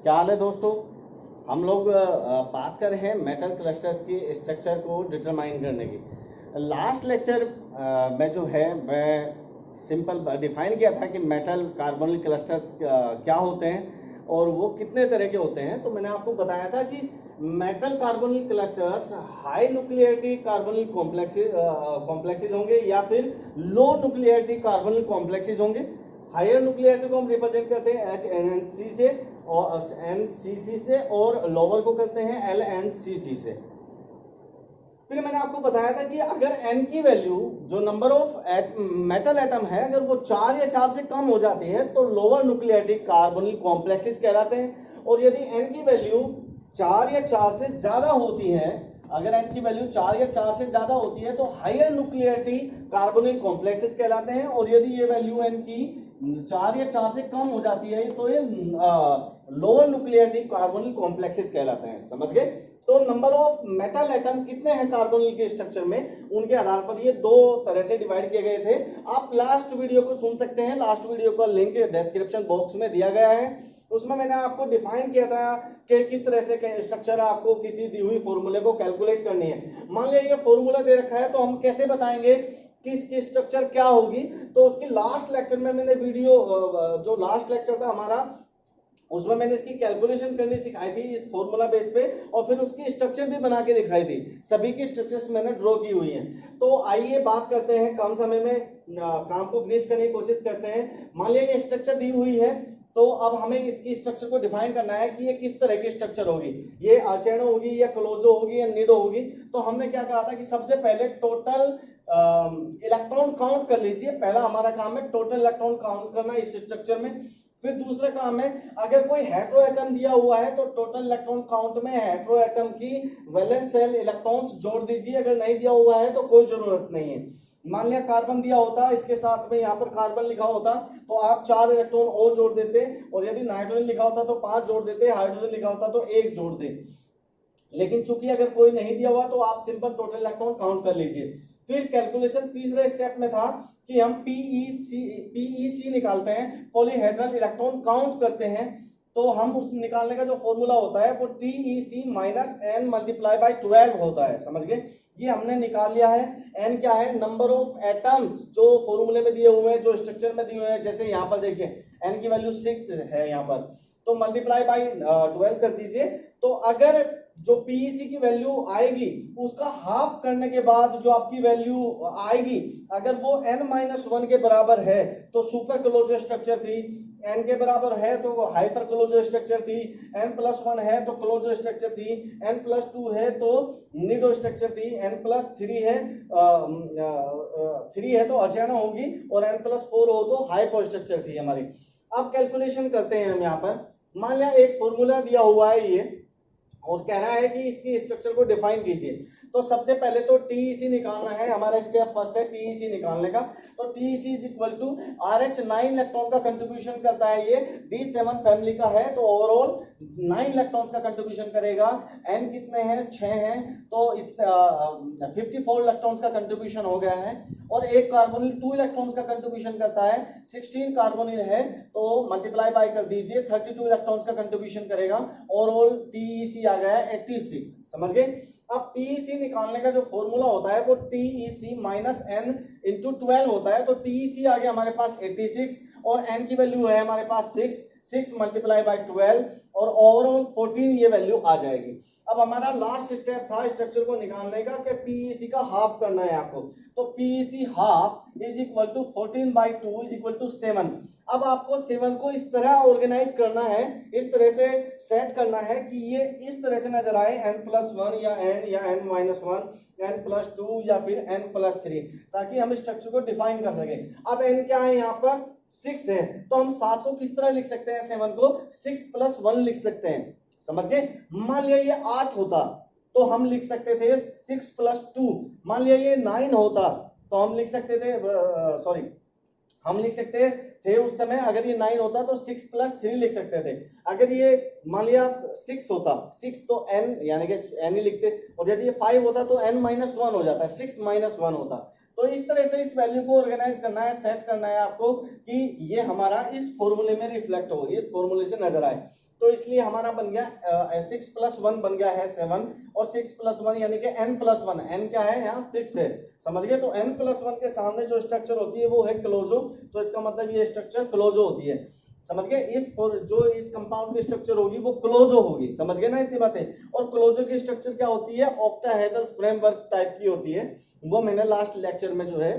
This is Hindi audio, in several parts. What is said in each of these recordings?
क्या हाल है दोस्तों। हम लोग बात कर रहे हैं मेटल क्लस्टर्स की स्ट्रक्चर को डिटरमाइन करने की। लास्ट लेक्चर में जो है मैं सिंपल डिफाइन किया था कि मेटल कार्बोनिल क्लस्टर्स क्या होते हैं और वो कितने तरह के होते हैं। तो मैंने आपको बताया था कि metal carbonyl clusters high nuclearity carbonyl complexes होंगे या फिर लो न्यूक्लियरिटी कार्बोनिल कॉम्प्लेक्सेस होंगे। हायर न्यूक्लियरिटी को हम रिप्रेजेंट करते हैं HNC से और NCC से, और लोअर को करते हैं LNCC से। फिर मैंने आपको बताया था कि अगर N की वैल्यू, जो नंबर ऑफ मेटल एटम है, अगर वो 4 या 4 से कम हो जाती है तो लोअर न्यूक्लियरिटी कार्बोनिल कॉम्प्लेक्सेस कहलाते हैं। और यदि N की वैल्यू 4 या 4 से ज्यादा होती है, अगर N की वैल्यू 4 या 4 से ज्यादा होती है तो हायर न्यूक्लियरिटी कार्बोनिल कॉम्प्लेक्सेस कहलाते हैं। और यदि ये वैल्यू N की 4 या 4 से कम हो जाती है तो ये लोअर न्यूक्लियरिटी कार्बोनिल कॉम्प्लेक्सेस कहलाते हैं। समझ गए? तो नंबर ऑफ मेटल एटम कितने हैं कार्बोनिल के स्ट्रक्चर में, उनके आधार पर ये दो तरह से डिवाइड किए गए थे। आप लास्ट वीडियो को सुन सकते हैं, लास्ट वीडियो का लिंक डिस्क्रिप्शन बॉक्स में दिया गया है। उसमें मैंने आपको डिफाइन किया था कि किस तरह से स्ट्रक्चर आपको किसी दी हुई फॉर्मूले को कैलकुलेट करनी है। मान लिया ये फॉर्मूला दे रखा है तो हम कैसे बताएंगे कि इसकी स्ट्रक्चर क्या होगी। तो उसकी लास्ट लेक्चर में मैंने वीडियो, जो लास्ट लेक्चर था हमारा, उसमें मैंने इसकी कैलकुलेशन करनी सिखाई थी इस फॉर्मूला बेस पे, और फिर उसकी स्ट्रक्चर भी बना के दिखाई थी। सभी की स्ट्रक्चर्स मैंने ड्रॉ की हुई हैं। तो आइए बात करते हैं, कम समय में काम को फिनिश करने की कोशिश करते हैं। मान लिया ये स्ट्रक्चर दी हुई है, तो अब हमें इसकी स्ट्रक्चर को डिफाइन करना है कि ये किस तरह की स्ट्रक्चर होगी, ये आर्चेनो होगी या क्लोजो होगी या निडो होगी। तो हमने क्या कहा था कि सबसे पहले टोटल इलेक्ट्रॉन काउंट कर लीजिए। पहला हमारा काम है टोटल इलेक्ट्रॉन काउंट करना इस स्ट्रक्चर में। फिर दूसरा काम है, अगर कोई हेटेरो एटम दिया हुआ है तो टोटल इलेक्ट्रॉन काउंट में हेटेरो एटम की वैलेंस शेल इलेक्ट्रॉन्स जोड़ दीजिए। अगर नहीं दिया हुआ है तो कोई जरूरत नहीं है। मान लिया कार्बन दिया होता, इसके साथ में यहाँ पर कार्बन लिखा होता तो आप 4 इलेक्ट्रॉन और जोड़ देते, और यदि नाइट्रोजन लिखा होता तो 5 जोड़ देते, हाइड्रोजन लिखा होता तो 1 जोड़ दे। लेकिन चूंकि अगर कोई नहीं दिया हुआ तो आप सिंपल टोटल इलेक्ट्रॉन काउंट कर लीजिए। फिर कैलकुलेशन तीसरे स्टेप में था कि हम पीईसी निकालते हैं, पॉलीहेड्रल इलेक्ट्रॉन काउंट करते हैं। तो हम उस निकालने का जो फॉर्मूला होता है वो TEC minus N multiply by 12 होता है। समझ गए? ये हमने निकाल लिया है। N क्या है? नंबर ऑफ एटम्स जो फॉर्मूले में दिए हुए हैं, जो स्ट्रक्चर में दिए हुए हैं। जैसे यहाँ पर देखिए N की वैल्यू 6 है यहाँ पर, तो मल्टीप्लाई बाई 12 कर दीजिए। तो अगर जो पीईसी की वैल्यू आएगी उसका हाफ करने के बाद जो आपकी वैल्यू आएगी, अगर वो n-1 के बराबर है तो सुपर क्लोजर स्ट्रक्चर थी, n के बराबर है तो हाइपर क्लोजर स्ट्रक्चर थी, n+1 है तो क्लोजर स्ट्रक्चर थी, n+2 है तो निडो स्ट्रक्चर थी, n+3 है 3 है तो अर्चेनो होगी, और n+4 हो तो हाइपर स्ट्रक्चर थी हमारी। अब कैलकुलेशन करते हैं हम यहाँ पर। मान लिया एक फॉर्मूला दिया हुआ है ये, और कह रहा है कि इसकी स्ट्रक्चर को डिफाइन कीजिए। तो सबसे पहले तो TEC निकालना है, हमारा स्टेप फर्स्ट है TEC निकालने का। तो TEC is equal to RH 9 electron का कंट्रीब्यूशन करता है, ये D7 फैमिली का है तो ओवरऑल 9 इलेक्ट्रॉन्स का कंट्रीब्यूशन करेगा। N कितने हैं? 6 हैं, तो 54 इलेक्ट्रॉन्स का कंट्रीब्यूशन हो गया है। और एक कार्बोनिल 2 इलेक्ट्रॉन्स का कंट्रीब्यूशन करता है, 16 कार्बोनिल है तो मल्टीप्लाई बाय कर दीजिए, 32 इलेक्ट्रॉन्स का कंट्रीब्यूशन करेगा। ओवरऑल TEC आ गया 86। समझ गए? अब PEC निकालने का जो फॉर्मूला होता है वो TEC माइनस N इंटू 12 होता है। तो TEC आ गया हमारे पास 86, और N की वैल्यू है हमारे पास 6 मल्टीप्लाई बाय 12, और ओवरऑल 14 ये वैल्यू आ जाएगी। अब हमारा लास्ट स्टेप था स्ट्रक्चर को निकालने का कि PEC का हाफ करना है आपको। तो PEC half is equal to 14/2 is equal to 7। अब आपको 7 को इस तरह ऑर्गेनाइज करना है, इस तरह से सेट करना है कि ये इस तरह से नजर आए, n+1 या n या n-1, n+2 या फिर n+3, ताकि हम स्ट्रक्चर को डिफाइन कर सके। अब n क्या है? यहाँ पर 6 है, तो हम 7 को किस तरह लिख सकते हैं? 7 को 6+1 लिख सकते हैं। समझ गए? मान लिया ये 8 होता तो हम लिख सकते थे 6+2। मान लिया ये 9 होता तो हम लिख सकते थे, हम लिख सकते थे उस समय, अगर ये 9 होता तो 6+3 लिख सकते थे। अगर ये मान लिया 6 होता, 6 तो n यानी कि n ही लिखते, और यदि ये 5 होता तो n-1 हो जाता है, 6-1 होता। तो इस तरह से इस वैल्यू को ऑर्गेनाइज करना है, सेट करना है आपको कि ये हमारा इस फॉर्मूले में रिफ्लेक्ट हो, इस फॉर्मूले से नजर आए। तो इसलिए हमारा बन गया 6+1 बन गया है 7 और 6+1 यानी कि n+1, n क्या है यहाँ 6 है, समझ गए। तो n+1 के सामने जो स्ट्रक्चर होती है वो है क्लोजो, तो इसका मतलब ये स्ट्रक्चर क्लोजो होती है, समझ गए। जो इस कंपाउंड की स्ट्रक्चर होगी वो क्लोजो होगी, समझ गए ना इतनी बातें। और क्लोजो की स्ट्रक्चर क्या होती है, ऑक्टाहेड्रल फ्रेमवर्क टाइप की होती है, वो मैंने लास्ट लेक्चर में जो है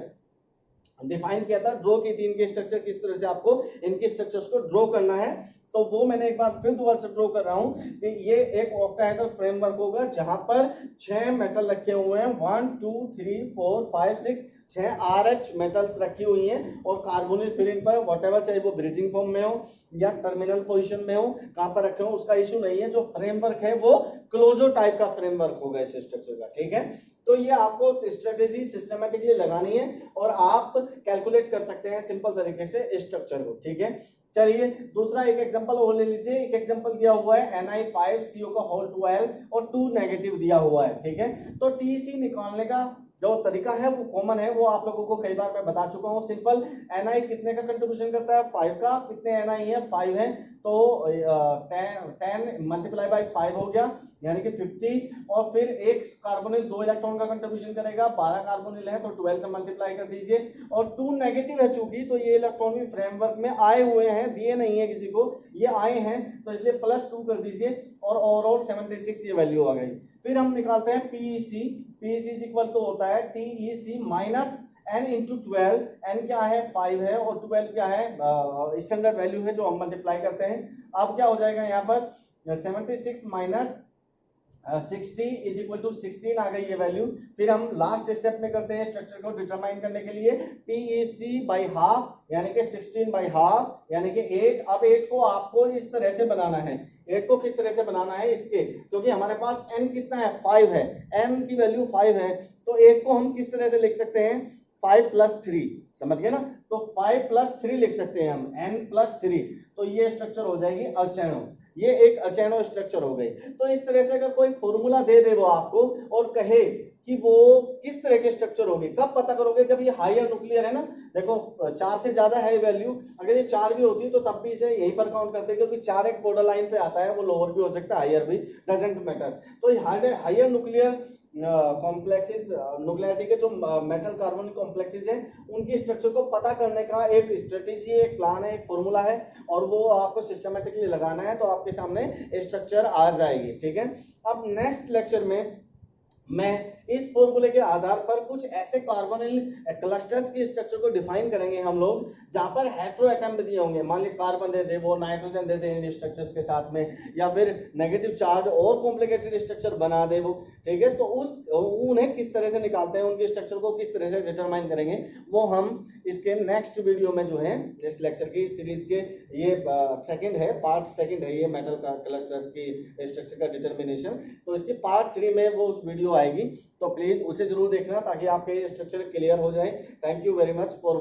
डिफाइन किया था, ड्रॉ की थी इनके स्ट्रक्चर, किस तरह से आपको इनके स्ट्रक्चर्स को ड्रॉ करना है। तो वो मैंने एक बार फिर दोबारा से ड्रॉ कर रहा हूं कि ये एक ऑक्टाहेड्रल फ्रेमवर्क होगा जहां पर 6 मेटल रखे हुए हैं, 1 2 3 4 5 6 6 RH मेटल्स रखी हुई हैं और कार्बोनिल फिर इन पर व्हाटएवर, चाहे वो ब्रिजिंग फॉर्म में हो या टर्मिनल पोजीशन में हो, कहां पर रखे हो उसका इशू नहीं है। जो फ्रेमवर्क है वो क्लोजो टाइप का फ्रेमवर्क होगा इस स्ट्रक्चर का, ठीक है। तो ये आपको स्ट्रेटेजी सिस्टमेटिकली लगानी है और आप कैलकुलेट कर सकते हैं सिंपल तरीके से स्ट्रक्चर को, ठीक है। चलिए दूसरा एक एग्जांपल और ले लीजिए। एक एग्जांपल दिया हुआ है Ni5CO का होल 12 और 2 नेगेटिव दिया हुआ है, ठीक है। तो TC निकालने का जो तरीका है वो कॉमन है, वो आप लोगों को कई बार मैं बता चुका हूँ। सिंपल, Ni कितने का कंट्रीब्यूशन करता है 5 का, कितने Ni है 5 है, तो 10 मल्टीप्लाई बाई 5 हो गया यानी कि 50, और फिर एक कार्बोनिल 2 इलेक्ट्रॉन का कंट्रीब्यूशन करेगा, 12 कार्बोनिल है तो 12 से मल्टीप्लाई कर दीजिए, और 2 नेगेटिव है चूंकि, तो ये इलेक्ट्रॉन भी फ्रेमवर्क में आए हुए हैं, दिए नहीं है किसी को, ये आए हैं तो इसलिए +2 कर दीजिए और ओवरऑल 76 ये वैल्यू आ गई। फिर हम निकालते हैं PEC, PEC is equal to होता है TEC minus n into 12, n क्या है 5 है और 12 क्या है स्टैंडर्ड वैल्यू है जो हम मल्टीप्लाई करते हैं। अब क्या हो जाएगा यहाँ पर 76 माइनस 60 इज इक्वल टू 16 आ गई ये वैल्यू। फिर हम लास्ट स्टेप में करते हैं स्ट्रक्चर को डिटरमाइन करने के लिए, PEC बाई हाफ यानी कि 16 बाई हाफ यानी कि 8। अब 8 को आपको इस तरह से बनाना है, 8 को किस तरह से बनाना है इसके, क्योंकि हमारे पास n कितना है 5 है, n की वैल्यू 5 है, तो 8 को हम किस तरह से लिख सकते हैं 5 + 3, समझ गए ना। तो 5 + 3 लिख सकते हैं हम, n + 3, तो ये स्ट्रक्चर हो जाएगी अचेनो, ये एक अचेनो स्ट्रक्चर हो गई। तो इस तरह से अगर कोई फॉर्मूला दे दे वो आपको और कहे कि वो किस तरह के स्ट्रक्चर होगी, कब पता करोगे, जब ये हायर न्यूक्लियर है ना। देखो 4 से ज्यादा है वैल्यू, अगर ये 4 भी होती तो तब भी इसे यहीं पर काउंट करते हैं, क्योंकि 4 एक बॉर्डर लाइन पे आता है, वो लोअर भी हो सकता है हायर भी, डजंट मैटर। तो हायर न्यूक्लियर कॉम्प्लेक्सेस, न्यूक्लियरिटी के जो मेटल कार्बन कॉम्प्लेक्सेस हैं उनकी स्ट्रक्चर को पता करने का एक स्ट्रेटेजी है, एक प्लान है, एक फॉर्मूला है, और वो आपको सिस्टमेटिकली लगाना है तो आपके सामने स्ट्रक्चर आ जाएगी, ठीक है। अब नेक्स्ट लेक्चर में मैं इस फॉर्मूले के आधार पर कुछ ऐसे कार्बोनिल क्लस्टर्स की स्ट्रक्चर को डिफाइन करेंगे हम लोग, जहां पर हेटेरो एटम दिए होंगे, मान लीजिए कार्बन दे दे, वो नाइट्रोजन दे दे इन स्ट्रक्चर्स के साथ में, या फिर नेगेटिव चार्ज और कॉम्प्लिकेटेड स्ट्रक्चर बना दे वो, ठीक है। तो उन्हें किस तरह से निकालते हैं, उनके स्ट्रक्चर को किस तरह से डिटरमाइन करेंगे, वो हम इसके नेक्स्ट वीडियो में जो है इस लेक्चर की सीरीज के ये सेकंड है, पार्ट सेकंड है ये मेटल क्लस्टर्स की स्ट्रक्चर का डिटर्मिनेशन। तो इसके पार्ट 3 में वो उस वीडियो आएगी, तो प्लीज उसे जरूर देखना ताकि आपके स्ट्रक्चर क्लियर हो जाए। Thank you very much for